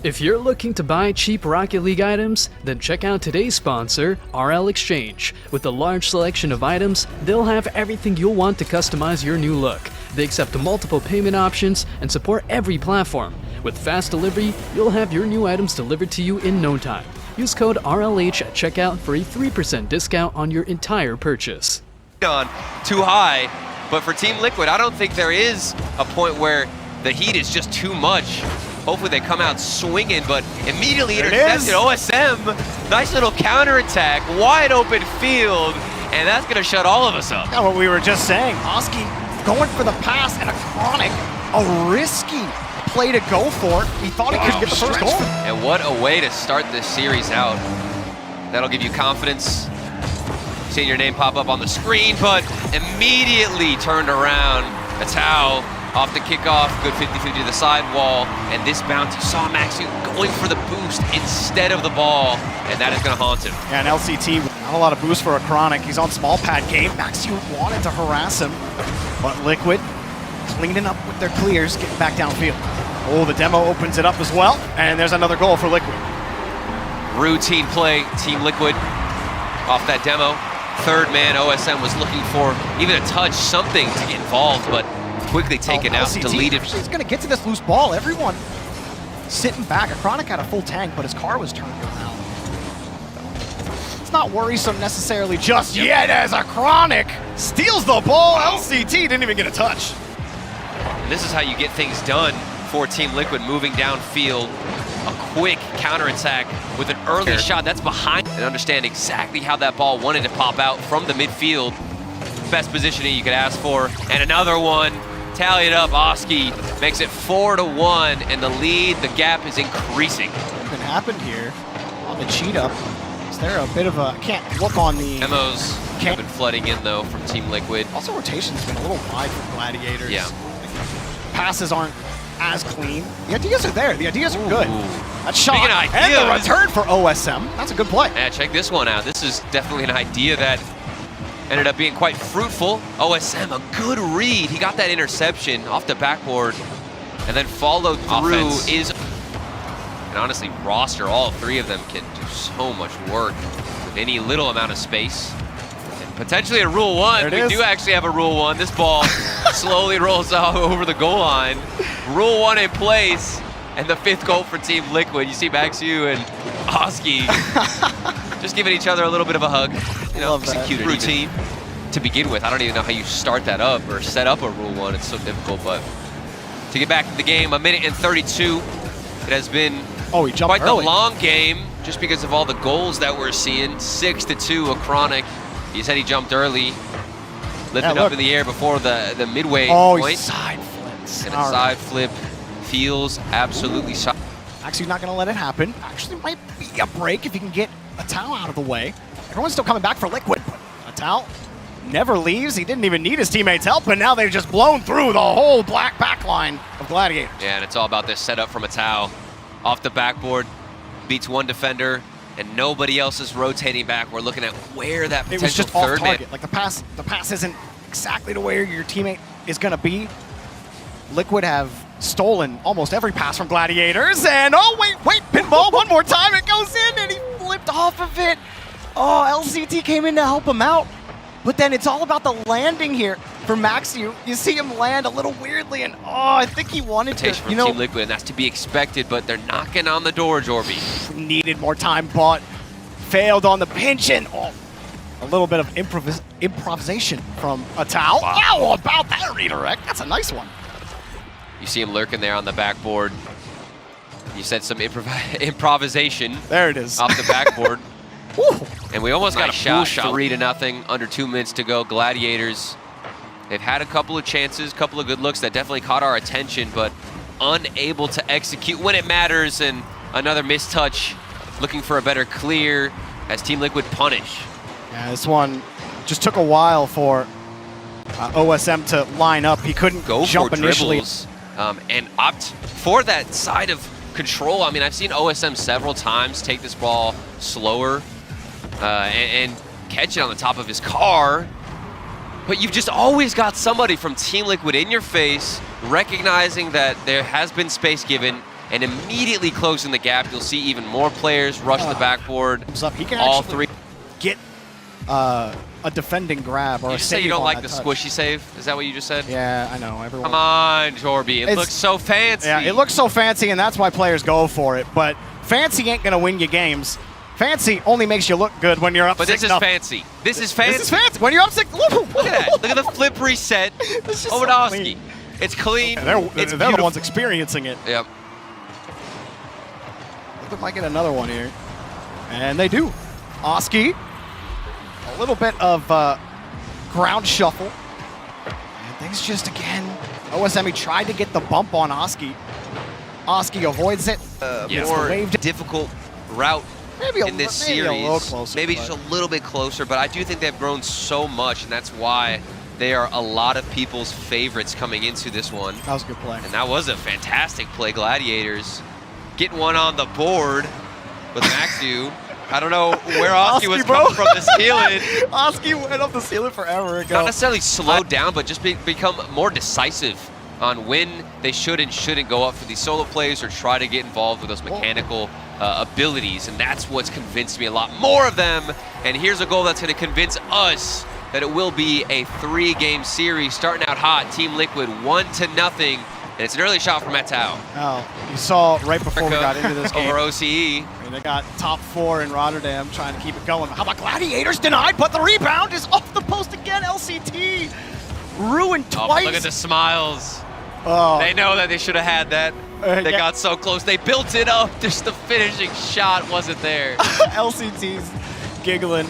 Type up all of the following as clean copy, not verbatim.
If you're looking to buy cheap Rocket League items, then check out today's sponsor, RL.Exchange. With a large selection of items, they'll have everything you'll want to customize your new look. They accept multiple payment options and support every platform. With fast delivery, you'll have your new items delivered to you in no time. Use code RLH at checkout for a 3% discount on your entire purchase. On too high, but for Team Liquid, I don't think there is a point where the heat is just too much. Hopefully they come out swinging, but immediately intercepted. OSM, nice little counterattack, wide open field, and that's gonna shut all of us up. Yeah, what we were just saying, Oski going for the pass and a Chronic, a risky play to go for. He thought he could get the first goal. And what a way to start this series out. That'll give you confidence. Seeing your name pop up on the screen, but immediately turned around. Atao off the kickoff, good 50-50 to the sidewall, and this bounce, you saw Maxiu going for the boost instead of the ball, and that is going to haunt him. Yeah, and LCT, not a lot of boost for a Chronic. He's on small pad game. Maxiu wanted to harass him, but Liquid cleaning up with their clears, getting back downfield. Oh, the demo opens it up as well, and there's another goal for Liquid. Routine play, Team Liquid off that demo. Third man, OSM was looking for even a touch, something to get involved, but quickly taken out, LCT, deleted. He's going to get to this loose ball. Everyone sitting back. A Chronic had a full tank, but his car was turned around. It's not worrisome necessarily just yet as a Chronic steals the ball. LCT didn't even get a touch. And this is how you get things done for Team Liquid, moving downfield. A quick counterattack with an early shot that's behind, and understand exactly how that ball wanted to pop out from the midfield. Best positioning you could ask for. And another one, tally it up, Oski makes it 4-1, and the lead, the gap is increasing. What happened here on the cheat up? Is there a bit of a, I can't look on the... Demos have been flooding in though from Team Liquid. Also rotation's been a little wide for Gladiators. Yeah. Passes aren't as clean. The ideas are there. The ideas are good. That shot Speaking of ideas, and the return for OSM. That's a good play. Yeah, check this one out. This is definitely an idea that ended up being quite fruitful. OSM, a good read. He got that interception off the backboard and then followed through. And honestly, roster, all three of them can do so much work with any little amount of space. And potentially a Rule 1. We do actually have a Rule 1. This ball slowly rolls out over the goal line. Rule 1 in place, and the 5th goal for Team Liquid. You see Maxiu and Oski just giving each other a little bit of a hug. You know, executed routine to begin with. I don't even know how you start that up or set up a Rule 1. It's so difficult, but to get back to the game, 1:32. It has been quite the long game just because of all the goals that we're seeing. 6-2, a Chronic. He said he jumped early, lifting up in the air before the midway point. Side flips. And a side flip feels absolutely solid. Actually not going to let it happen. Actually might be a break if he can get Atao out of the way. Everyone's still coming back for Liquid, but Atao never leaves. He didn't even need his teammates' help, and now they've just blown through the whole black backline of Gladiators. Yeah, and it's all about this setup from Atao. Off the backboard, beats one defender, and nobody else is rotating back. We're looking at where that potential it was just third off target. Like the pass isn't exactly to where your teammate is going to be. Liquid have stolen almost every pass from Gladiators, and oh wait, pinball one more time. It goes in, and he flipped off of it. Oh, LCT came in to help him out, but then it's all about the landing here for Maxiu. You see him land a little weirdly, and I think he wanted to, from Team Liquid, and that's to be expected, but they're knocking on the door, Jorby. Needed more time, but failed on the pinch, and a little bit of improvisation from Atao. Wow. How about that redirect? That's a nice one. You see him lurking there on the backboard. You said some improvisation. There it is. Off the backboard. And we almost got a shot, 3-0, under 2 minutes to go. Gladiators, they've had a couple of chances, couple of good looks that definitely caught our attention, but unable to execute when it matters, and another mistouch, looking for a better clear as Team Liquid punish. Yeah, this one just took a while for OSM to line up. He couldn't jump initially. And opt for that side of control. I mean, I've seen OSM several times take this ball slower and catch it on the top of his car. But you've just always got somebody from Team Liquid in your face, recognizing that there has been space given, and immediately closing the gap. You'll see even more players rush the backboard. He can all actually three. Get a defending grab or You a just say save you don't on like that the touch. squishy save? Is that what you just said? Yeah, I know. Everyone. Come on, Jorby. It looks so fancy. Yeah, it looks so fancy, and that's why players go for it. But fancy ain't gonna win you games. Fancy only makes you look good when you're up 6-0. But this is fancy. This is fancy. This is fancy. When you're up 6, Look at that. Look at the flip reset over to Oski. It's clean. It's they're the ones experiencing it. Yep. They might get another one here. And they do. Oski, a little bit of ground shuffle. And things just, again, OSM, he tried to get the bump on Oski. Oski avoids it. More difficult route in this series. A little closer, maybe just a little bit closer, but I do think they've grown so much, and that's why they are a lot of people's favorites coming into this one. That was a good play. And that was a fantastic play. Gladiators getting one on the board with Maxu. I don't know where Oski was coming from the ceiling. Oski went up the ceiling forever ago. Not necessarily slowed down, but just become more decisive on when they should and shouldn't go up for these solo plays or try to get involved with those mechanical abilities. And that's what's convinced me a lot more of them. And here's a goal that's going to convince us that it will be a 3-game series starting out hot. Team Liquid 1-0. And it's an early shot from Metao. Oh, you saw right before we got into this game. Over OCE. And they got top 4 in Rotterdam trying to keep it going. How about Gladiators denied, but the rebound is off the post again. LCT ruined twice. Oh, look at the smiles. Oh. They know that they should have had that. They got so close. They built it up. Just the finishing shot wasn't there. LCT's giggling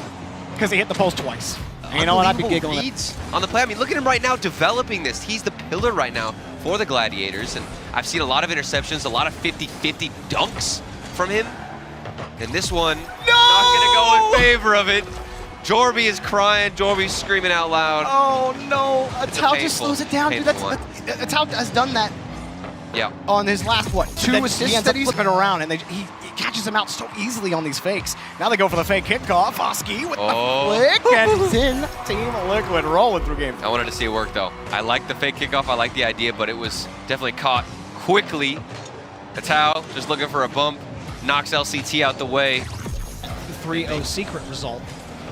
because he hit the post twice. And you know what? I'd be giggling. Leads on the play. I mean, look at him right now developing this. He's the pillar right now for the Gladiators. And I've seen a lot of interceptions, a lot of 50-50 dunks from him. And this one, not going to go in favor of it. Jorby is crying. Jorby's screaming out loud. Oh, no. Atau just slows it down. Dude, Atau has done that on his last, 2 assists that he's been around. And he catches him out so easily on these fakes. Now they go for the fake kickoff. Oski with the flick, and it's in Team Liquid rolling through game. I wanted to see it work, though. I like the fake kickoff. I like the idea, but it was definitely caught quickly. Atau just looking for a bump. Knocks LCT out the way. 3-0 secret result.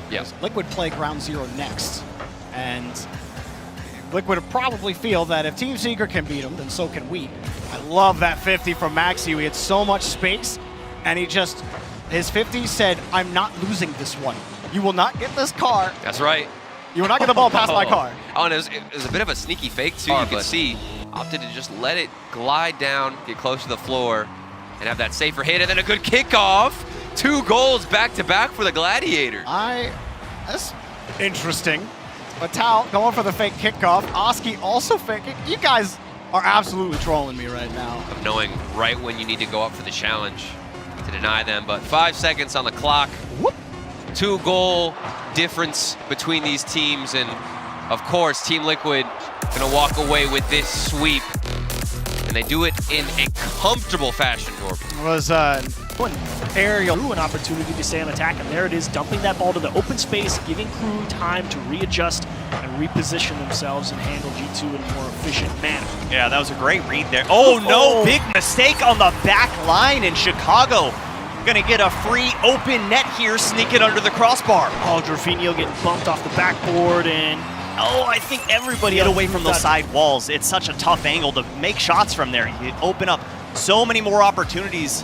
Yeah. Liquid play ground 0 next. And Liquid probably feel that if Team Secret can beat them, then so can we. I love that 50 from Maxi. He had so much space, and he just, his 50 said, I'm not losing this one. You will not get this car. That's right. You will not get the ball past my car. Oh, and it was a bit of a sneaky fake, too. You can see. Opted to just let it glide down, get close to the floor, and have that safer hit, and then a good kickoff. 2 goals back-to-back for the Gladiators. That's interesting. Atau going for the fake kickoff. Oski also faking. You guys are absolutely trolling me right now. Of knowing right when you need to go up for the challenge to deny them, but 5 seconds on the clock. Whoop. 2-goal difference between these teams, and of course, Team Liquid gonna walk away with this sweep. And they do it in a comfortable fashion, Jorby. It was aerial. An opportunity to stay on attack, and there it is, dumping that ball to the open space, giving crew time to readjust and reposition themselves and handle G2 in a more efficient manner. Yeah, that was a great read there. Oh no, big mistake on the back line in Chicago. Gonna get a free open net here, sneak it under the crossbar. Oh, Jorfinho getting bumped off the backboard, and I think everybody get away from those side walls. It's such a tough angle to make shots from there. You open up so many more opportunities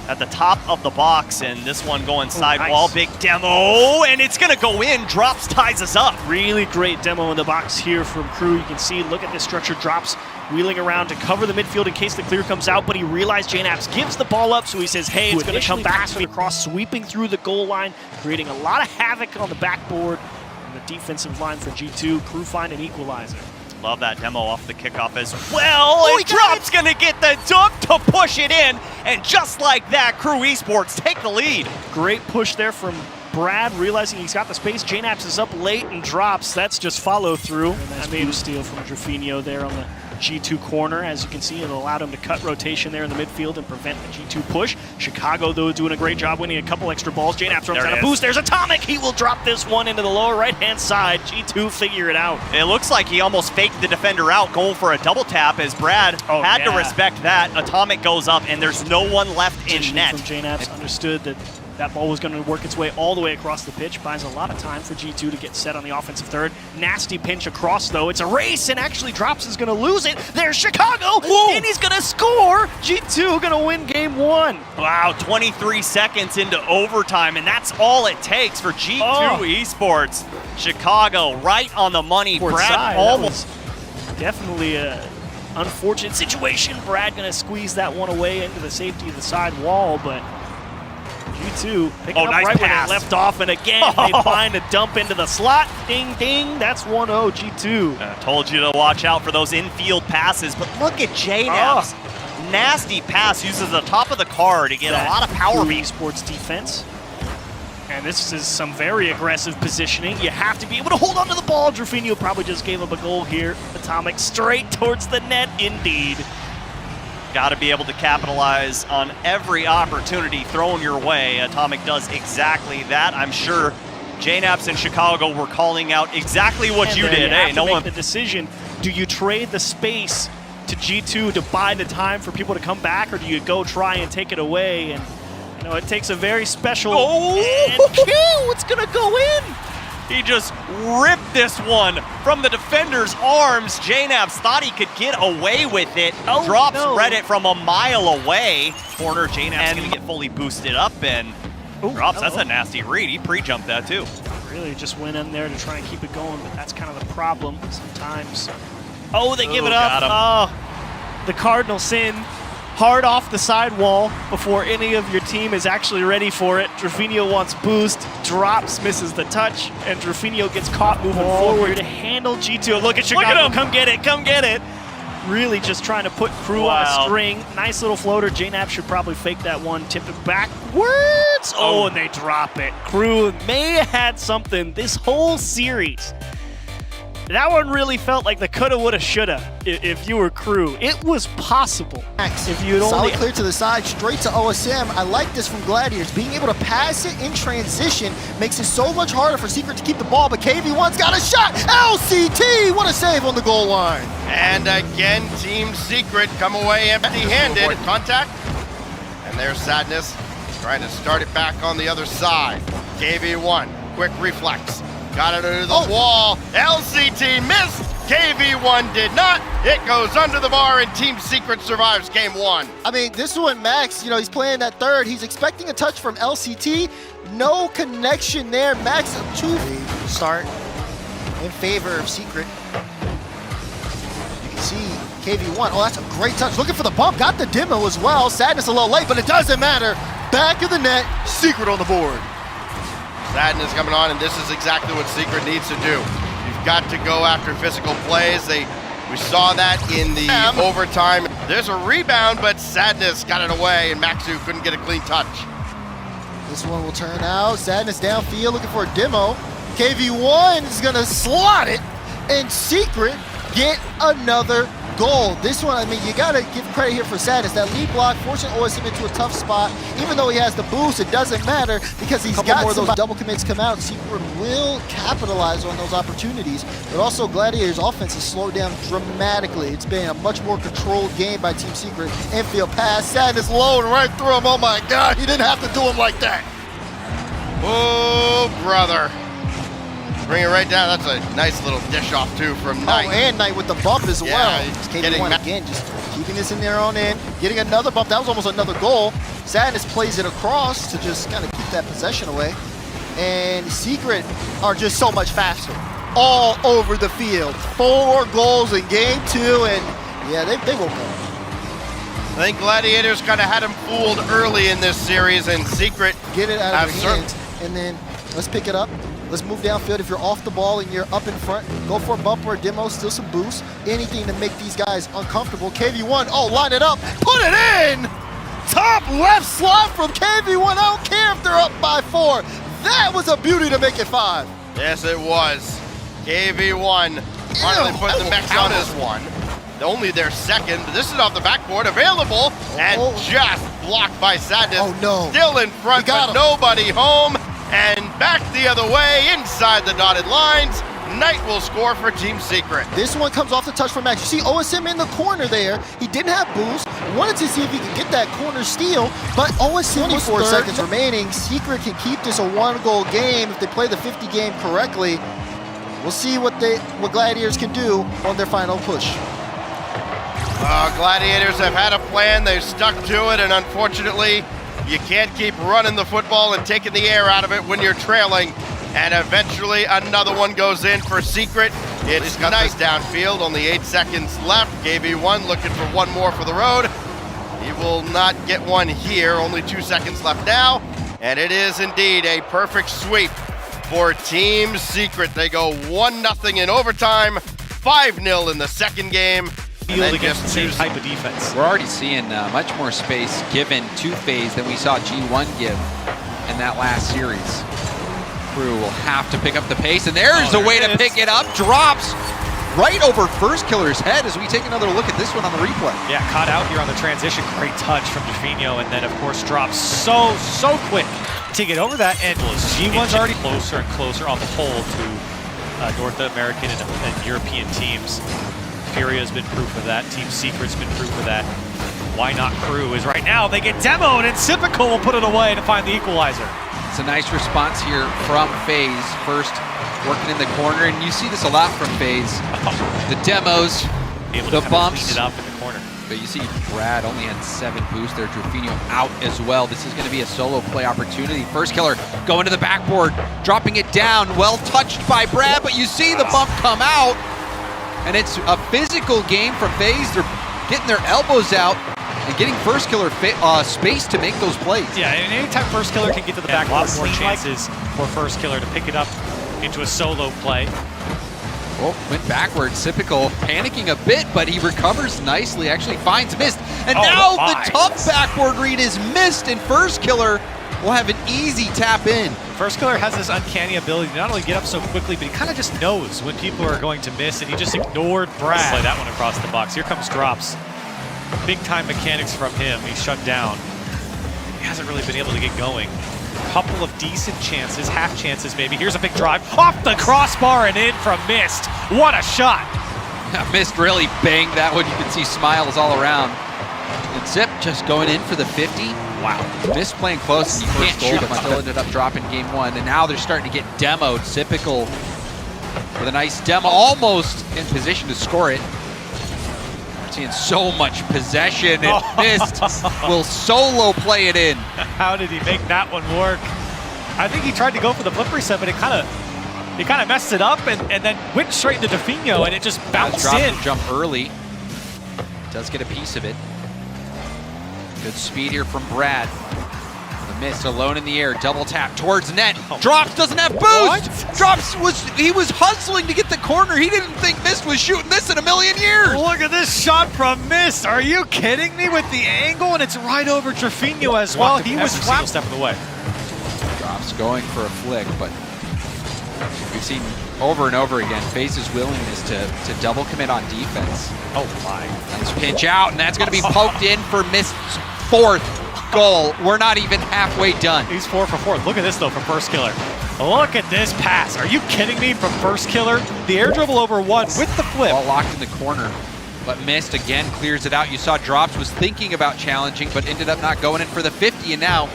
at the top of the box, and this one going sidewall, big demo, and it's gonna go in, drops, ties us up. Really great demo in the box here from Crew. You can see, look at this structure, drops, wheeling around to cover the midfield in case the clear comes out, but he realized JNAPS gives the ball up, so he says, hey, it's gonna come back to me across, sweeping through the goal line, creating a lot of havoc on the backboard and the defensive line for G2. Crew find an equalizer. Love that demo off the kickoff as well. And Drop's gonna get the dunk to push it in. And just like that, KRU Esports take the lead. Great push there from Brad, realizing he's got the space. JNAPS is up late and drops. That's just follow through. Nice blue steal from Jorfinho there on the G2 corner. As you can see, it allowed him to cut rotation there in the midfield and prevent the G2 push. Chicago, though, doing a great job winning a couple extra balls. JNAPS runs out a boost. There's Atomic. He will drop this one into the lower right-hand side. G2 figure it out. It looks like he almost faked the defender out, going for a double tap, as Brad had to respect that. Atomic goes up, and there's no one left in net. From JNAPS understood that that ball was going to work its way all the way across the pitch. Buys a lot of time for G2 to get set on the offensive third. Nasty pinch across, though. It's a race, and actually Drops is going to lose it. There's Chicago, and he's going to score. G2 going to win game 1. Wow, 23 seconds into overtime, and that's all it takes for G2 Esports. Chicago right on the money. Brad almost. Definitely a unfortunate situation. Brad going to squeeze that one away into the safety of the side wall, but G2 picking up nice right pass. when it left off, and again, they find a dump into the slot. Ding, ding, that's 1-0 G2. I told you to watch out for those infield passes, but look at JNAPS. Nasty pass, uses the top of the car to get a lot of power. KRU Esports defense. And this is some very aggressive positioning. You have to be able to hold on to the ball. Drufinho probably just gave up a goal here. Atomic straight towards the net, indeed. Got to be able to capitalize on every opportunity thrown your way. Atomic does exactly that. I'm sure JNAPS in Chicago were calling out exactly what you did. Hey, no one. The decision: do you trade the space to G2 to buy the time for people to come back, or do you go try and take it away? And you know, it takes a very special. And Q, it's gonna go in. He just ripped this one from the defender's arms. JNAPS thought he could get away with it. Drops read it from a mile away. Corner, JNAPS going to get fully boosted up, and Drops, that's a nasty read. He pre-jumped that too. Really just went in there to try and keep it going, but that's kind of the problem sometimes. They give it up. The Cardinal sin. Hard off the sidewall before any of your team is actually ready for it. Drufinho wants boost, Drops, misses the touch, and Drufinho gets caught moving forward to handle G2. Look at Chicago, come get it, come get it. Really just trying to put KRU on a string. Nice little floater. JNAPS should probably fake that one, tip it backwards. And they drop it. KRU may have had something this whole series. That one really felt like the coulda, woulda, shoulda if you were KRU. It was possible. If you had solid clear to the side, straight to OSM. I like this from Gladiators. Being able to pass it in transition makes it so much harder for Secret to keep the ball, but KV1's got a shot. LCT, what a save on the goal line. And again, Team Secret come away empty-handed. Contact, and there's Sadness trying to start it back on the other side. KV1, quick reflex. Got it under the wall. LCT missed. KV1 did not. It goes under the bar, and Team Secret survives game 1. I mean, this one, Max, he's playing that third. He's expecting a touch from LCT. No connection there. Max, a start in favor of Secret. You can see KV1. That's a great touch. Looking for the bump. Got the demo as well. Sadness a little late, but it doesn't matter. Back of the net. Secret on the board. Sadness coming on, and this is exactly what Secret needs to do. You've got to go after physical plays. We saw that in the overtime. There's a rebound, but Sadness got it away, and Maxu couldn't get a clean touch. This one will turn out. Sadness downfield looking for a demo. KV1 is going to slot it, and Secret get another goal. This one, I mean, you got to give credit here for Sadness. That lead block forcing OSM into a tough spot. Even though he has the boost, it doesn't matter because he's got more of those double commits come out. Secret will capitalize on those opportunities, but also Gladiators' offense has slowed down dramatically. It's been a much more controlled game by Team Secret. Infield pass, Sadness low and right through him. Oh my God, he didn't have to do him like that. Oh, brother. Bring it right down. That's a nice little dish off too from Knight. And Knight with the bump as well. KV1 again, just keeping this in their own end, getting another bump. That was almost another goal. Sadness plays it across to just kind of keep that possession away. And Secret are just so much faster. All over the field. 4 goals in game 2, and yeah, they woke up. I think Gladiators kind of had him fooled early in this series, and Secret get it out of their hands, and then let's pick it up. Let's move downfield. If you're off the ball and you're up in front, go for a bump or a demo, still some boost. Anything to make these guys uncomfortable. KV1, line it up, put it in! Top left slot from KV1. I don't care if they're up by 4. That was a beauty to make it 5. Yes, it was. KV1 finally put the mechs on his one. only their second. This is off the backboard, available, and just blocked by Sadness. Oh no. Still in front, but nobody home. And back the other way, inside the dotted lines. Knight will score for Team Secret. This one comes off the touch from Max. You see OSM in the corner there. He didn't have boost. Wanted to see if he could get that corner steal, but OSM 24 seconds remaining. Secret can keep this a 1-goal game if they play the 50 game correctly. We'll see what Gladiators can do on their final push. Gladiators have had a plan. They've stuck to it, and unfortunately, you can't keep running the football and taking the air out of it when you're trailing. And eventually another one goes in for Secret. It's Knight downfield, only 8 seconds left. KV1 looking for one more for the road. He will not get one here, only 2 seconds left now. And it is indeed a perfect sweep for Team Secret. They go 1-0 in overtime, 5-0 in the second game. Field against the same type of defense. We're already seeing much more space given to FaZe than we saw G1 give in that last series. KRU will have to pick up the pace, and there's a way to pick it up. Drops right over First Killer's head as we take another look at this one on the replay. Yeah, caught out here on the transition. Great touch from Definio, and then of course drops so quick to get over that. And G1's already closer and closer on the whole to North American and European teams. Furia's been proof of that. Team Secret's been proof of that. Why not KRU is right now. They get demoed, and Sipical will put it away to find the equalizer. It's a nice response here from FaZe. First, working in the corner, and you see this a lot from FaZe. The demos, the bumps. Clean it up in the corner. But you see Brad only had 7 boosts there. Definio out as well. This is going to be a solo play opportunity. First Killer going to the backboard, dropping it down. Well touched by Brad, but you see the bump come out. And it's a physical game from FaZe. They're getting their elbows out and getting First Killer space to make those plays. Yeah, and anytime First Killer can get to the back, a lot more chances for First Killer to pick it up into a solo play. Oh, went backwards. Sipical panicking a bit, but he recovers nicely, actually finds Mist. And now the tough backboard read is missed, and First Killer will have an easy tap in. First Killer has this uncanny ability to not only get up so quickly, but he kind of just knows when people are going to miss, and he just ignored Brad. Play that one across the box. Here comes Drops. Big time mechanics from him. He's shut down. He hasn't really been able to get going. Couple of decent chances, half chances maybe. Here's a big drive off the crossbar and in from Mist. What a shot! Mist really banged that one. You can see smiles all around. And Zip just going in for the 50. Wow. Mist playing close, and you can't shoot him. Still ended up dropping game 1, and now they're starting to get demoed. Sipical with a nice demo, almost in position to score it. Seeing so much possession, and Mist will solo play it in. How did he make that one work? I think he tried to go for the flip reset, but he kind of messed it up and then went straight into Definio, and it just bounced in. Jump early. Does get a piece of it. Good speed here from Brad. The Mist alone in the air, double tap towards net. Drops doesn't have boost. What? Drops he was hustling to get the corner. He didn't think Mist was shooting this in a million years. Look at this shot from Mist. Are you kidding me with the angle? And it's right over Definio as well. He was flat step of the way. Drops going for a flick, but we've seen over and over again FaZe's willingness to double commit on defense. Oh my. Nice pinch out, and that's going to be poked in for Mist's 4th goal. We're not even halfway done. He's 4 for 4. Look at this though from First Killer. Look at this pass. Are you kidding me from First Killer? The air dribble over 1 with the flip. Ball locked in the corner, but Mist again clears it out. You saw Drops was thinking about challenging, but ended up not going in for the 50, and now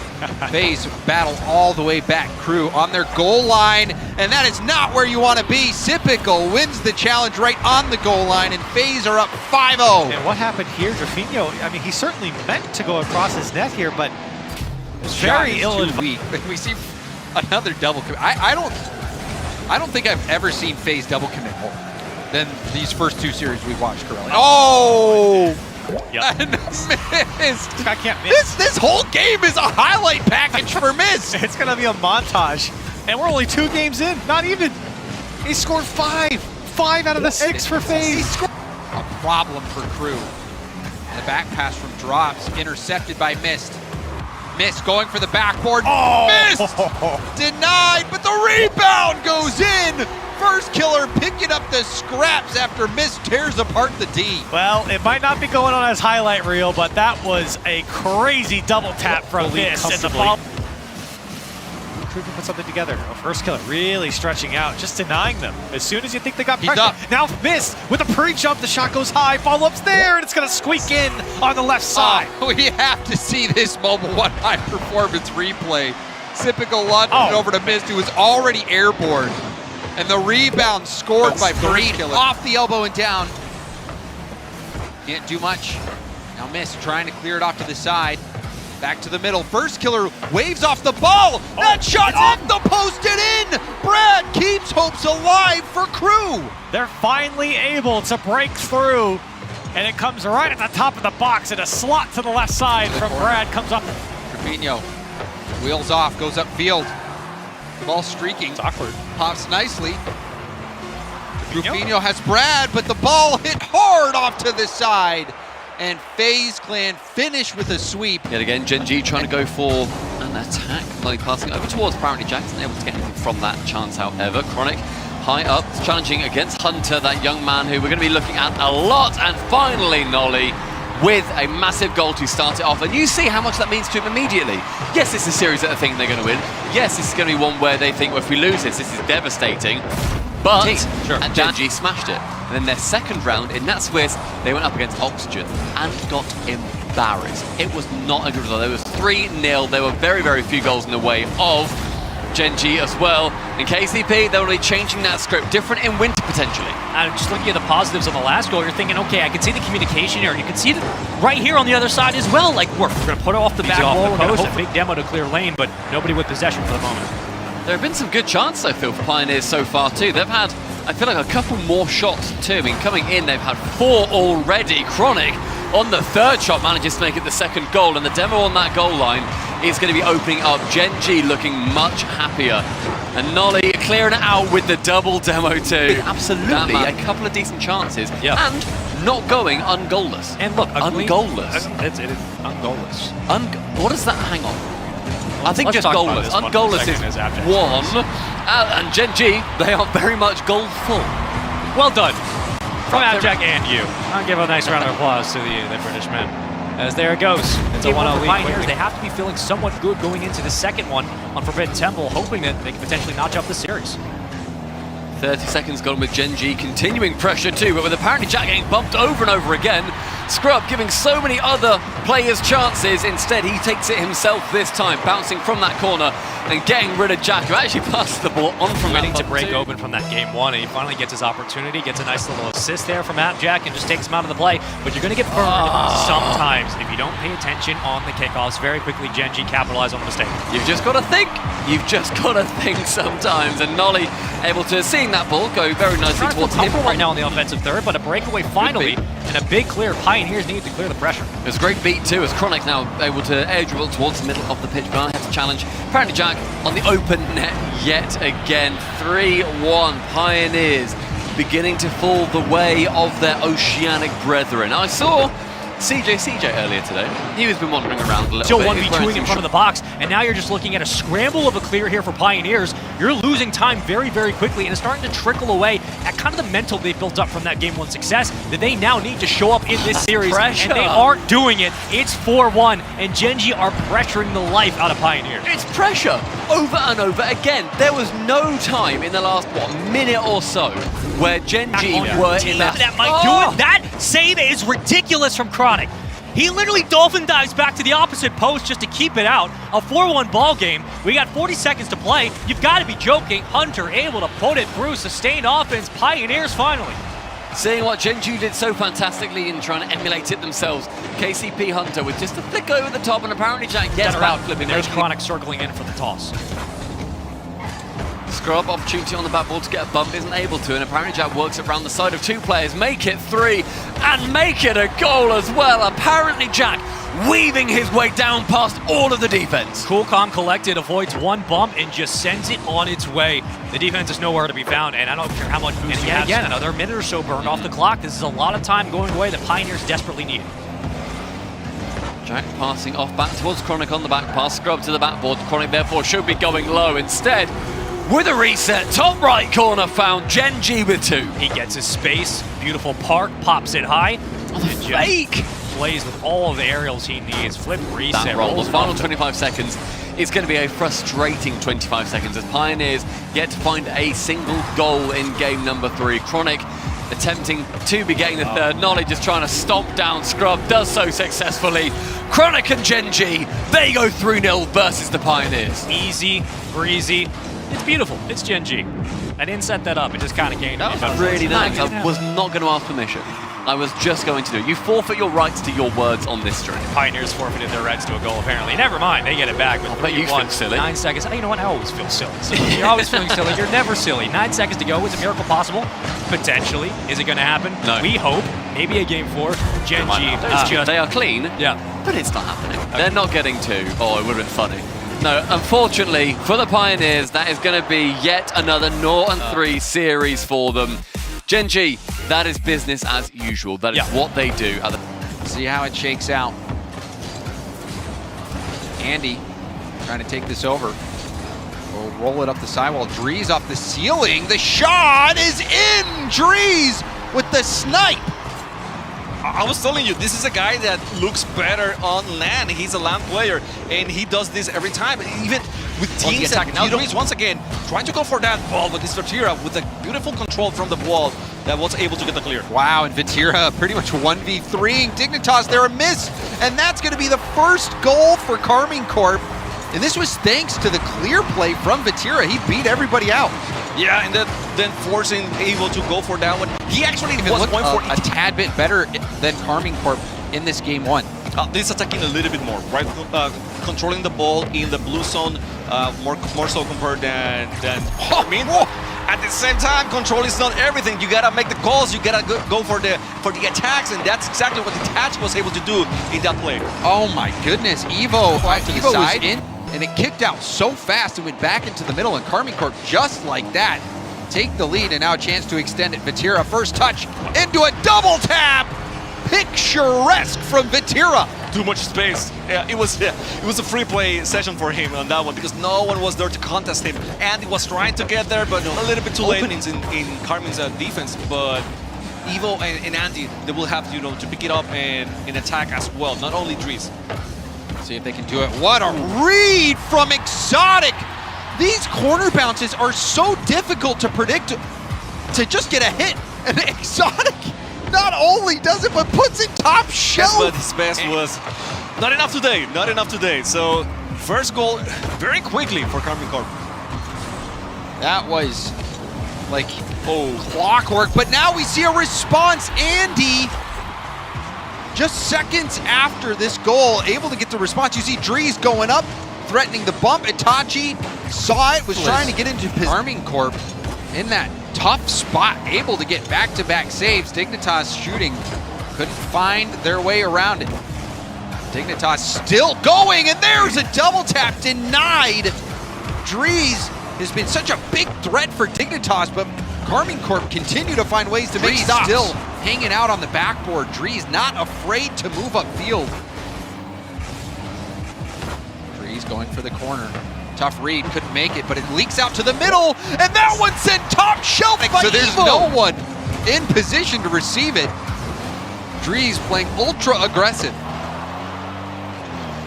FaZe battle all the way back. KRU on their goal line, and that is not where you want to be. Sipical wins the challenge right on the goal line, and FaZe are up 5-0. And what happened here, Definio, I mean, he certainly meant to go across his net here, but very ill-advised. We see another double commit. I don't think I've ever seen FaZe double commit more than these first 2 series we've watched currently. Oh! Yep. And Mist. This guy can't miss. This whole game is a highlight package for Mist. It's going to be a montage. And we're only 2 games in. Not even. He scored 5. 5 out of the 6 for FaZe. A problem for KRU. The back pass from Drops, intercepted by Mist. Mist going for the backboard. Oh! Mist! Denied, but the rebound goes in First killer picking up the scraps after Miss tears apart the D. Well, it might not be going on as highlight reel, but that was a crazy double tap from Miss. And the ball. Crew can put something together. First killer really stretching out, just denying them. As soon as you think they got pressure. up. Now Miss with a pre-jump, the shot goes high, follow-up's there, and it's gonna squeak in on the left side. We have to see this Mobile One high performance replay. Sipical London over to Mist, who was already airborne. And the rebound scored by Breed off the elbow and down. Can't do much. Now Mist trying to clear it off to the side. Back to the middle. First killer waves off the ball. That shot off the post and in. Brad keeps hopes alive for Crew. They're finally able to break through, and it comes right at the top of the box, and a slot to the left side from Brad comes up. Trevino wheels off, goes upfield. Ball streaking. It's awkward. Pops nicely. Trevino has Brad, but the ball hit hard off to the side. And FaZe Clan finish with a sweep. Yet again, Gen.G trying to go for an attack. Molly passing over towards apparently Jackson, able to get anything from that chance, however. Chronic high up, challenging against Hunter, that young man who we're going to be looking at a lot. And finally, Nolly with a massive goal to start it off. And you see how much that means to him immediately. Yes, it's a series that they think they're going to win. Yes, this is going to be one where they think, well, if we lose this is devastating. But Gen.G smashed it. And then their second round in that Swiss, they went up against Oxygen and got embarrassed. It was not a good result. There was 3-0. There were very, very few goals in the way of Gen.G as well. In KCP, they will be changing that script, different in winter potentially. And just looking at the positives of the last goal, you're thinking, okay, I can see the communication here. You can see it right here on the other side as well. Like, we're going to put it off the back wall, we're going to hope a big demo to clear lane, but nobody with possession for the moment. There have been some good chances, I feel, for Pioneers so far too. They've had, I feel like, a couple more shots too. I mean, coming in, they've had 4 already. Chronic on the third shot manages to make it the second goal, and the demo on that goal line is going to be opening up. Gen.G looking much happier. And Nolly clearing it out with the double demo too. Absolutely, a couple of decent chances. And not going ungoalless. And look, ungoalless. It is ungoalless. What does that hang on? I think just goalless. Ungoalless is one. And Gen.G, they are very much goalful. Well done from Abjack and you. I'll give a nice round of applause to the British men. As there it goes. It's a 1-0 lead. Pioneers, they have to be feeling somewhat good going into the second one on Forbidden Temple, hoping that they can potentially notch up the series. 30 seconds gone with Gen.G continuing pressure too, but with apparently Jack getting bumped over and over again. Scrub giving so many other players chances. Instead, he takes it himself this time, bouncing from that corner and getting rid of Jack, who actually passes the ball on from waiting to break open from that game one, and he finally gets his opportunity, gets a nice little assist there from Jack and just takes him out of the play. But you're going to get burned sometimes if you don't pay attention on the kickoffs. Very quickly, Gen.G capitalize on the mistake. You've just got to think. You've just got to think sometimes. And Nolly able to, seeing that ball go very nicely towards him. Right now on the offensive third, but a breakaway finally, and a big clear. Pioneers need to clear the pressure. It was a great beat too, as Chronic now able to air dribble towards the middle of the pitch, but I have to challenge. Apparently Jack on the open net yet again. 3-1 Pioneers beginning to fall the way of their oceanic brethren. I saw CJ earlier today. He was been wandering around a little Still bit. 1v2ing in front of the box, and now you're just looking at a scramble of a clear here for Pioneers. You're losing time very, very quickly, and it's starting to trickle away at kind of the mental they built up from that Game 1 success that they now need to show up in this series, and they aren't doing it. It's 4-1, and Gen.G are pressuring the life out of Pioneers. It's pressure over and over again. There was no time in the last, minute or so where Gen.G were in that might do it. That save is ridiculous from Chronic. He literally dolphin dives back to the opposite post just to keep it out. A 4-1 ball game. We got 40 seconds to play. You've got to be joking. Hunter able to put it through. Sustained offense. Pioneers finally. Seeing what Gen.G did so fantastically in trying to emulate it themselves. KCP Hunter with just a flick over the top, and apparently Jack gets about flipping. There's Chronic circling in for the toss. Scrub opportunity on the backboard to get a bump, isn't able to, and apparently Jack works it around the side of 2 players, make it 3, and make it a goal as well. Apparently Jack weaving his way down past all of the defense. Cool, calm, collected, avoids 1 bump and just sends it on its way. The defense is nowhere to be found, and I don't care how much boost you have. Again, another minute or so burned off the clock. This is a lot of time going away that Pioneers desperately need. Jack passing off back towards Chronic on the back pass, Scrub to the backboard. Chronic therefore should be going low. Instead, with a reset. Top right corner found. Gen.G with 2. He gets his space, beautiful park, pops it high. Oh, the fake! Plays with all of the aerials he needs. Flip, reset, That roll. rolls The final off. 25 seconds is going to be a frustrating 25 seconds as Pioneers yet to find a single goal in game number 3. Chronic attempting to be getting the third. Knowledge is trying to stomp down Scrub, does so successfully. Chronic and Gen.G, they go 3-0 versus the Pioneers. Easy, breezy. It's beautiful. It's Gen.G. I didn't set that up. It just kind of came. That was really nice. I was not going to ask permission. I was just going to do it. You forfeit your rights to your words on this stream. Pioneers forfeited their rights to a goal, apparently. Never mind, they get it back with But you feel silly. 9 seconds. Oh, you know what? I always feel silly. So you're always feeling silly. You're never silly. 9 seconds to go. Is a miracle possible? Potentially. Is it going to happen? No. We hope. Maybe a game 4. Gen.G. They are clean, Yeah. but it's not happening. They're not getting 2. Oh, it would have been funny. No, unfortunately, for the Pioneers, that is going to be yet another 0-3 series for them. Gen.G, that is business as usual. That is what they do. See how it shakes out. Andy trying to take this over. We'll roll it up the sidewall. Drees off the ceiling. The shot is in! Drees with the snipe. I was telling you, this is a guy that looks better on land. He's a land player, and he does this every time. Even with teams that now Drees, once again, trying to go for that ball, but this Vatira with a beautiful control from the wall that was able to get the clear. Wow, and Vatira pretty much 1v3ing Dignitas. They're a miss, and that's going to be the first goal for Karmine Corp. And this was thanks to the clear play from Vatira. He beat everybody out. Yeah, and then forcing able to go for that one. He actually was going for a tad bit better than Karmine Corp in this game 1. This attacking a little bit more, right? Controlling the ball in the blue zone more so compared than Karmine. At the same time, control is not everything. You gotta make the calls. You gotta go for the attacks, and that's exactly what Detach was able to do in that play. Oh my goodness, Evo was in, and it kicked out so fast and went back into the middle, and Karmine Corp just like that take the lead, and now a chance to extend it. Vatira first touch into a double tap. Picturesque from Vatira. Too much space. Yeah, it was a free play session for him on that one because no one was there to contest him. Andy was trying to get there, but a little bit too late. Openings in Karmine's defense, but Evo and Andy, they will have to pick it up and attack as well. Not only Drees. See if they can do it. What a read from Exotic. These corner bounces are so difficult to predict to just get a hit. And Exotic not only does it, but puts it top shelf. But his best was not enough today. Not enough today. So first goal very quickly for Karmine Corp. That was like clockwork. But now we see a response. Andy, just seconds after this goal, able to get the response. You see Drees going up, threatening the bump. Itachi saw it, was trying to get into Karmine Corp in that tough spot, able to get back-to-back saves. Dignitas shooting, couldn't find their way around it. Dignitas still going, and there's a double tap denied. Drees has been such a big threat for Dignitas, but Karmine Corp continue to find ways to make stops. Still hanging out on the backboard. Drees not afraid to move upfield. Drees going for the corner. Tough read, couldn't make it, but it leaks out to the middle, and that one sent top shelf by So there's Evo. No one in position to receive it. Drees playing ultra aggressive.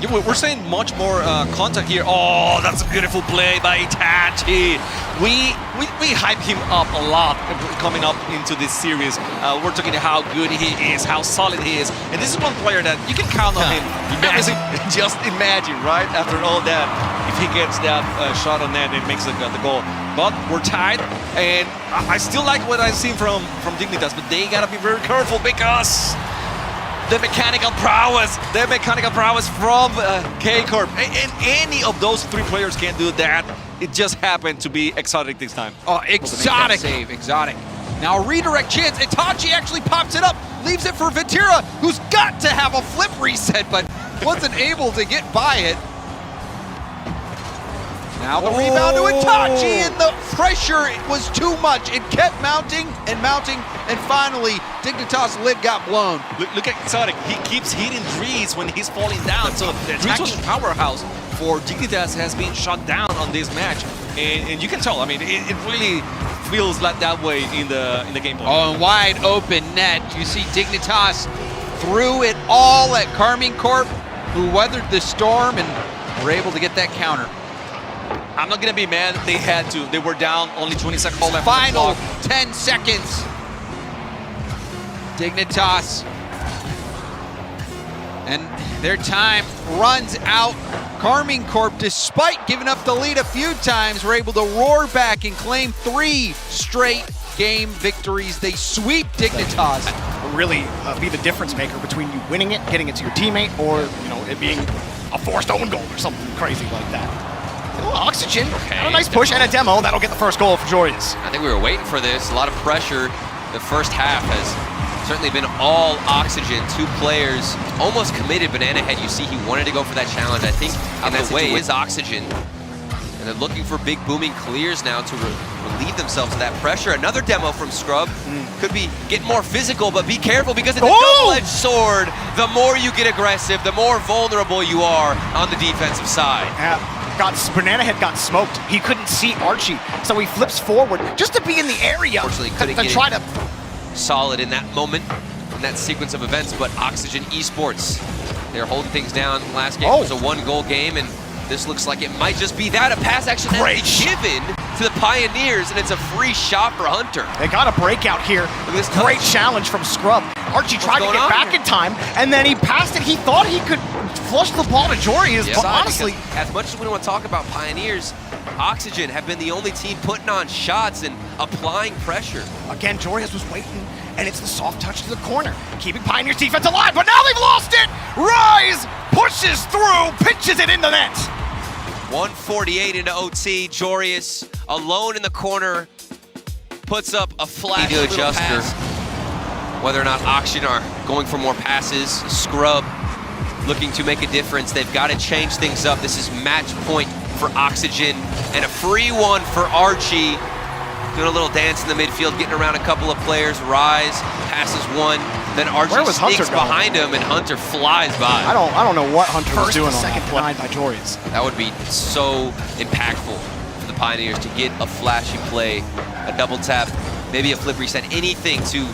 Yeah, we're seeing much more contact here. Oh, that's a beautiful play by Itachi. We hype him up a lot coming up into this series. We're talking about how good he is, how solid he is. And this is one player that you can count on him. Just imagine, right? After all that, if he gets that shot on net and makes the goal. But we're tied, and I still like what I've seen from Dignitas, but they gotta be very careful because the mechanical prowess from K-Corp. And any of those 3 players can do that. It just happened to be Exotic this time. Oh, Exotic. Save, Exotic. Now a redirect chance. Itachi actually pops it up, leaves it for Vatira, who's got to have a flip reset, but wasn't able to get by it. Now the rebound to Itachi, and the pressure was too much. It kept mounting, and finally Dignitas' lid got blown. Look at Exotic. He keeps hitting Drees when he's falling down. So Drees was a powerhouse for Dignitas has been shut down on this match, and you can tell. I mean, it really feels like that way in the gameplay. Oh, and wide open net. You see Dignitas threw it all at Karmine Corp, who weathered the storm and were able to get that counter. I'm not gonna be mad. They had to. They were down. Only 20 seconds left. Final 10 seconds. Dignitas. And their time runs out. Karmine Corp, despite giving up the lead a few times, were able to roar back and claim 3 straight game victories. They sweep Dignitas. Really be the difference maker between you winning it, getting it to your teammate, or it being a forced own goal or something crazy like that. A little Oxygen, and a nice push and a demo. That'll get the first goal for Joyous. I think we were waiting for this. A lot of pressure. The first half has certainly been all Oxygen. 2 players almost committed Banana Head. You see he wanted to go for that challenge. I think in that way is Oxygen. And they're looking for big booming clears now to relieve themselves of that pressure. Another demo from Scrub. Could be getting more physical, but be careful because it's a double-edged sword. The more you get aggressive, the more vulnerable you are on the defensive side. Banana Head got smoked. He couldn't see Archie, so he flips forward just to be in the area. Unfortunately, couldn't to get try to solid in that moment, in that sequence of events, but Oxygen Esports, they're holding things down. Last game was a 1-goal game, and this looks like it might just be that. A pass actually given to the Pioneers, and it's a free shot for Hunter. They got a breakout here. This great challenge from Scrub. Archie tried to get back in time, and then he passed it. He thought he could flush the ball to Joyous, but honestly, as much as we don't want to talk about Pioneers, Oxygen have been the only team putting on shots and applying pressure. Again, Joyous was waiting, and it's the soft touch to the corner, keeping Pioneers defense alive, but now they've lost it! Rise pushes through, pitches it in the net. 148 into OT. Joyous alone in the corner puts up a flash adjuster. Whether or not Oxygen are going for more passes, Scrub looking to make a difference. They've got to change things up. This is match point for Oxygen, and a free one for Archie. Doing a little dance in the midfield, getting around a couple of players. Rise passes one, then Archie sneaks behind him, and Hunter flies by. I don't know what Hunter was doing. Second denied by Joyous. That would be so impactful for the Pioneers to get a flashy play, a double tap, maybe a flip reset, anything to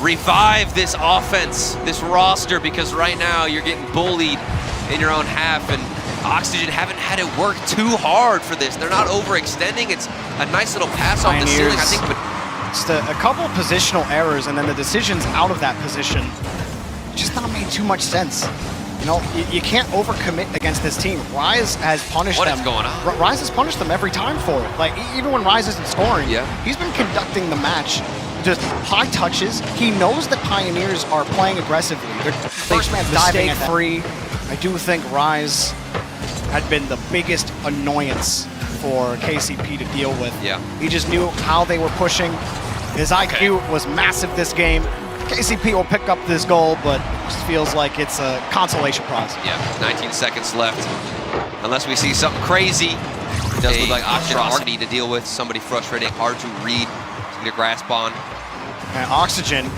revive this offense, this roster, because right now you're getting bullied in your own half, and Oxygen haven't had it work too hard for this. They're not overextending. It's a nice little pass off the ceiling, I think, but just a couple of positional errors, and then the decisions out of that position just not made too much sense. You can't overcommit against this team. Rise has punished them. What is going on? Rise has punished them every time for it. Like, even when Rise isn't scoring, he's been conducting the match. Just high touches. He knows that Pioneers are playing aggressively. Their first man's diving at free. I do think Rise had been the biggest annoyance for KCP to deal with. He just knew how they were pushing. His IQ was massive this game. KCP will pick up this goal, but it just feels like it's a consolation prize. 19 seconds left. Unless we see something crazy. It does look like Oxygen to deal with. Somebody frustrating, hard to read, to get a grasp on. And Oxygen,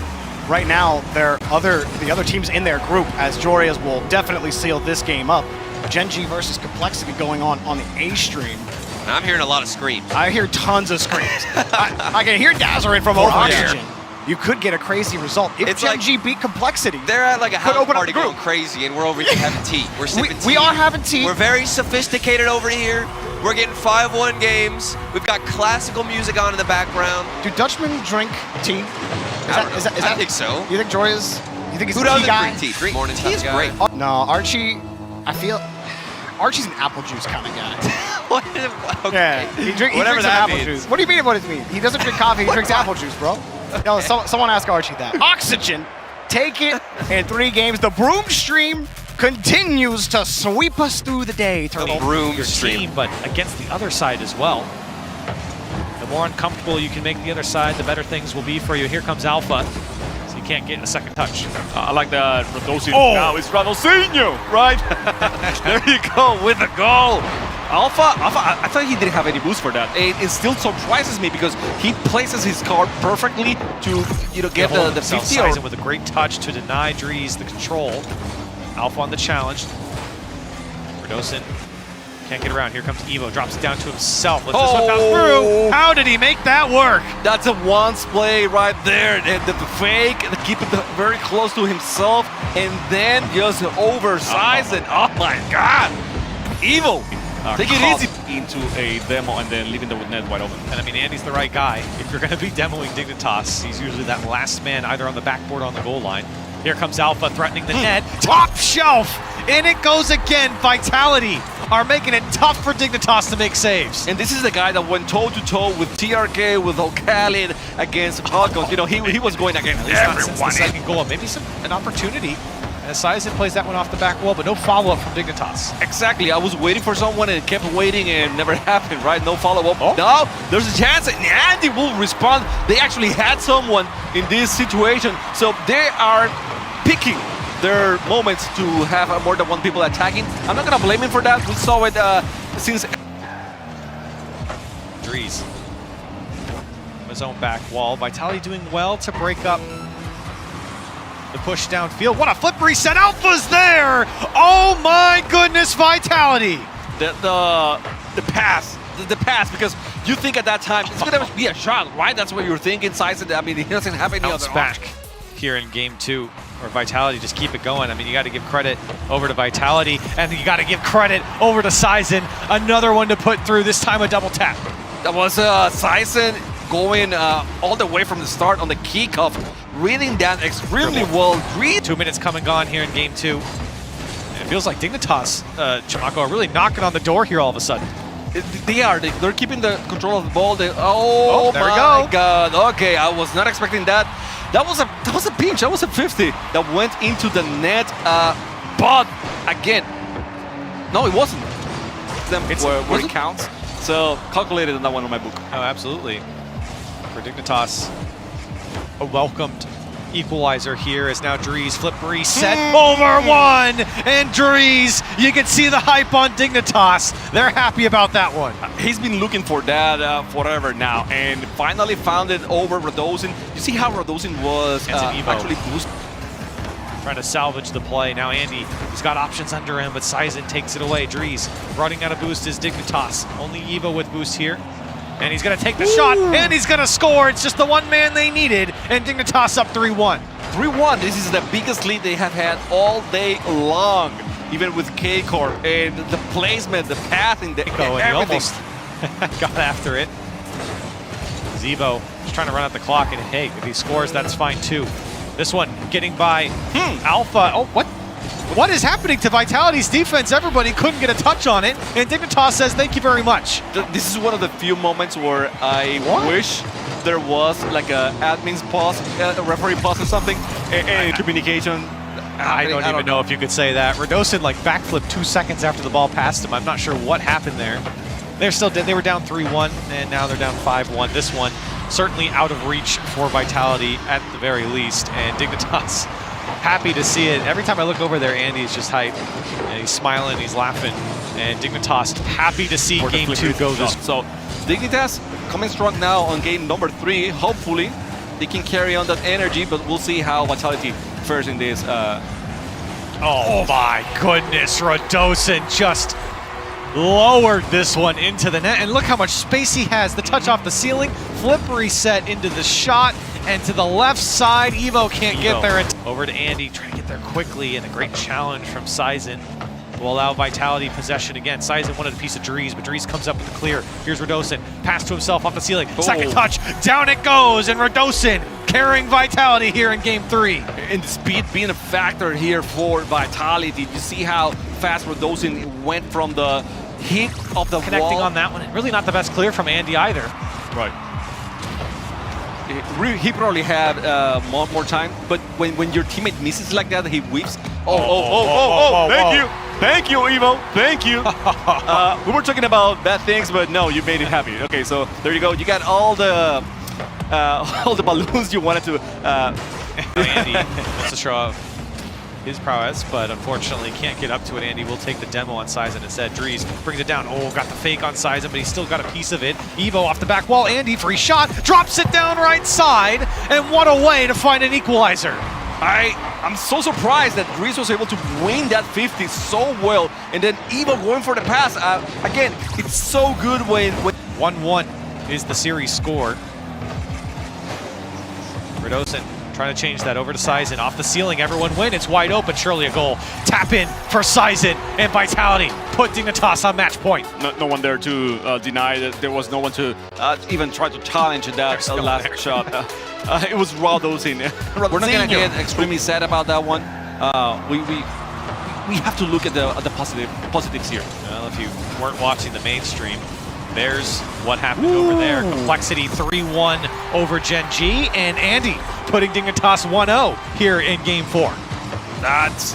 right now, the other teams in their group, as Joyous will definitely seal this game up. Gen.G versus Complexity going on the A stream. And I'm hearing a lot of screams. I hear tons of screams. I can hear Dazarin from over Oxygen. You could get a crazy result if Gen.G beat Complexity. They're at like a house party going crazy, and we're over here having tea. We're sipping tea. We are having tea. We're very sophisticated over here. We're getting 5-1 games. We've got classical music on in the background. Do Dutchmen drink tea? I think so. You think Joyous? You think he's Who a tea doesn't guy? drink tea? Drink morning tea is great. No, Archie, I feel Archie's an apple juice kind of guy. Yeah, he drinks apple juice. What do you mean what it means? He doesn't drink coffee, he drinks apple juice, bro. Yo, someone ask Archie that. Oxygen, take it in 3 games. The Broom stream continues to sweep us through the day, Turtle. The Broom stream, but against the other side as well. The more uncomfortable you can make the other side, the better things will be for you. Here comes Alpha. So you can't get a second touch. I like that. Now it's Radosinho, right? There you go with the goal. Alpha, I thought he didn't have any boost for that. It still surprises me because he places his card perfectly to get the 50. With a great touch to deny Drees the control. Alpha on the challenge. Radosin Can't get around. Here comes Evo. Drops it down to himself. Let's this one pass through. How did he make that work? That's a once play right there. The fake, keep it very close to himself, and then just oversize it. Oh my God. Evo. Take it easy into a demo and then leaving the net wide open. And I mean, Andy's the right guy. If you're going to be demoing Dignitas, he's usually that last man either on the backboard or on the goal line. Here comes Alpha threatening the net. Top shelf! In it goes again. Vitality are making it tough for Dignitas to make saves. And this is the guy that went toe-to-toe with TRK, with O'Callaghan against Falcons. You know, he was going against everyone. Since the second goal. Maybe an opportunity. As Sizen plays that one off the back wall, but no follow-up from Dignitas. Exactly. I was waiting for someone and kept waiting and never happened, right? No follow-up. Oh. No, there's a chance and Andy will respond. They actually had someone in this situation. So they are picking their moments to have more than one people attacking. I'm not going to blame him for that. We saw it since... Dries. His own back wall. Vitality doing well to break up the push downfield. What a flip reset. Alpha's there! Oh my goodness, Vitality! The pass, because you think at that time, it's going to be a shot, right? That's what you were thinking, Sizen. I mean, he doesn't have any other back here in game 2. Or Vitality just keep it going. I mean, you got to give credit over to Vitality, and you got to give credit over to Sizen. Another one to put through, this time a double tap. That was Sizen going all the way from the start on the kickoff, reading that extremely well. 2 minutes come and gone here in game 2. And it feels like Dignitas, Chamaco, are really knocking on the door here all of a sudden. They are. They're keeping the control of the ball. There we go. God. Okay, I was not expecting that. That was a pinch. That was a 50 that went into the net. But again, no, it wasn't. Where it counts. So calculated on that one on my book. Oh, absolutely. For Dignitas, a welcomed equalizer here as now Dries flip reset over one, and Dries, you can see the hype on Dignitas. They're happy about that one. He's been looking for that forever now, and finally found it over Radosin. You see how Radosin was actually boosted. Trying to salvage the play. Now Andy, he's got options under him, but Sizen takes it away. Dries running out of boost is Dignitas. Only Evo with boost here. And he's going to take the shot, and he's going to score. It's just the one man they needed, and Dignitas up 3-1. 3-1. This is the biggest lead they have had all day long, even with K-Corp. And the placement, the passing, the everything. He almost got after it. Zevo just trying to run out the clock, and hey, if he scores, that's fine too. This one getting by Alpha. Oh, what is happening to Vitality's defense? Everybody couldn't get a touch on it, and Dignitas says thank you very much. This is one of the few moments where I wish there was like a admin's pause, a referee pause or something, and communication. I don't even know if you could say that. Radosin like backflipped 2 seconds after the ball passed him. I'm not sure what happened there. They're still dead. They were down 3-1, and now they're down 5-1. This one certainly out of reach for Vitality at the very least, and Dignitas happy to see it. Every time I look over there, Andy's just hype, and he's smiling, he's laughing, and Dignitas happy to see game 2 go this. So Dignitas coming strong now on game number 3. Hopefully they can carry on that energy, but we'll see how Vitality fares in this. Oh my goodness, Radosin just lowered this one into the net, and look how much space he has. The touch off the ceiling, flip reset into the shot, and to the left side, Evo can't get there. Over to Andy, trying to get there quickly, and a great challenge from Sizen will allow Vitality possession again. Sizen wanted a piece of Dries, but Dries comes up with the clear. Here's Radosin, pass to himself off the ceiling. Second touch, down it goes, and Radosin carrying Vitality here in game 3. And speed being a factor here for Vitality. You see how fast Radosin went from the hit of the connecting wall. On that one. Really not the best clear from Andy either. Right. He probably had more time, but when your teammate misses like that, he whips. Thank you, Evo. Thank you. We were talking about bad things, but no, you made it happy. Okay, so there you go. You got all the balloons you wanted to. Andy wants to show off his prowess, but unfortunately can't get up to it. Andy will take the demo on Sizen instead. Dries brings it down. Oh, got the fake on Sizen, but he's still got a piece of it. Evo off the back wall. Andy, free shot, drops it down right side, and what a way to find an equalizer. I'm so surprised that Dries was able to win that 50 so well, and then Evo going for the pass. Again, it's so good when 1-1 is the series score. Redosin trying to change that over to Sizen. Off the ceiling, everyone win. It's wide open, surely a goal. Tap in for Sizen, and Vitality put Dignitas on match point. no one there to deny that there was no one to even try to challenge that last shot. It was Redosin. We're not going to get extremely sad about that one. We have to look at the positives here. Well, if you weren't watching the mainstream, there's what happened over there. Complexity 3-1 over Gen.G, and Andy putting Dignitas 1-0 here in Game 4. That's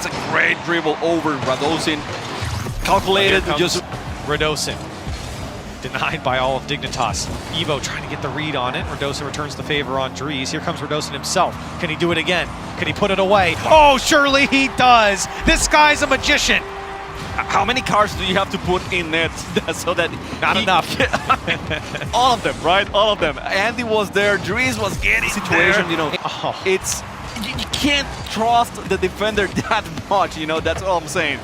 a great dribble over Redosin. Calculated, just Redosin denied by all of Dignitas. Evo trying to get the read on it. Redosin returns the favor on Dries. Here comes Redosin himself. Can he do it again? Can he put it away? Oh, surely he does. This guy's a magician. How many cards do you have to put in net so that Not enough. all of them, right? All of them. Andy was there. Dries was getting situation. there. You know, it's you can't trust the defender that much. You know, that's all I'm saying.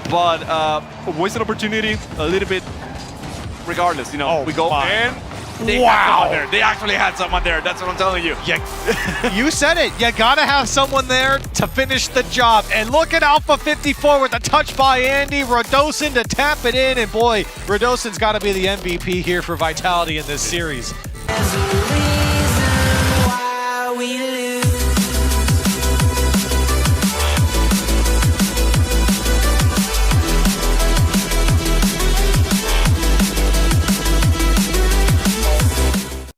But wasted opportunity a little bit. Regardless, you know, we go and they had someone there. They actually had someone there. That's what I'm telling you. Yeah, you said it. You gotta have someone there to finish the job. And look at Alpha 54 with a touch by Andy. Redosin to tap it in. And boy, Redosin's got to be the MVP here for Vitality in this series. There's a reason why we